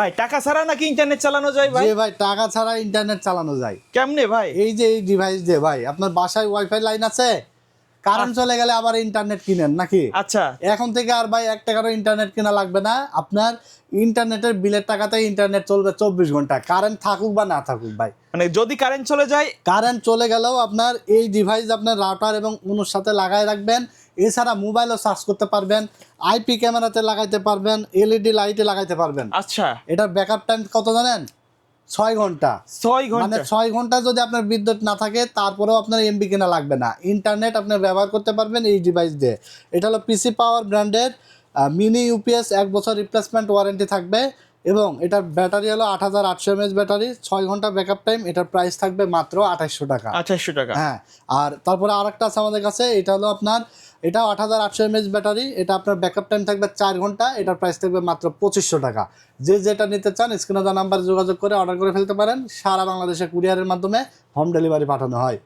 ভাই টাকা ছাড়া নাকি ইন্টারনেট চালানো যায় ভাই? জি ভাই, টাকা ছাড়া ইন্টারনেট চালানো যায়। কেমনে ভাই? এই যে এই ডিভাইস দিয়ে ভাই, আপনার বাসায় ওয়াইফাই লাইন আছে, কারেন্ট চলে গেলে আবার ইন্টারনেট কিনেন নাকি? আচ্ছা, এখন থেকে আর ভাই 1 টাকারও ইন্টারনেট কেনা লাগবে না। আপনার ইন্টারনেটের বিলের টাকাতে ইন্টারনেট চলবে 24 ঘন্টা, কারেন্ট থাকুক বা না থাকুক ভাই। মানে যদি কারেন্ট চলে যায়, কারেন্ট চলে গেলেও আপনার এই ডিভাইস আপনার রাউটার এবং অনুর সাথে লাগাই রাখবেন। এছাড়া মোবাইলও চার্জ করতে পারবেন, আইপি ক্যামেরাতে লাগাইতে পারবেন, এলইডি লাইটে লাগাইতে পারবেন। আচ্ছা এটার ব্যাকআপ টাইম কত জানেন? 6 ঘন্টা। 6 মানে ঘন্টা 6 ঘন্টা যদি আপনার বিদ্যুৎ না থাকে, তারপরেও আপনার এমবি কেনা লাগবে না, ইন্টারনেট আপনি ব্যবহার করতে পারবেন এই ডিভাইস দিয়ে। এটা হলো পিসি পাওয়ার ব্র্যান্ডের মিনি ইউপিএস, 1 বছর রিপ্লেসমেন্ট ওয়ারেন্টি থাকবে এবং এটার ব্যাটারি হলো 8800 mAh ব্যাটারি, 6 ঘন্টা ব্যাকআপ টাইম। এটার প্রাইস থাকবে মাত্র 2800 টাকা। 2800 টাকা। হ্যাঁ, আর তারপরে আরেকটা আছে আমাদের কাছে, এটা হলো আপনার, এটাও 8800 mAh ব্যাটারি, এটা আপনার ব্যাকআপ টাইম থাকবে 4 ঘন্টা, এটার প্রাইস থাকবে মাত্র 2500 টাকা। যে যেটা নিতে চান স্ক্রিনে দেওয়া নাম্বারে যোগাযোগ করে অর্ডার করে ফেলতে পারেন। সারা বাংলাদেশে কুরিয়ারের মাধ্যমে হোম ডেলিভারি পাঠানো হয়।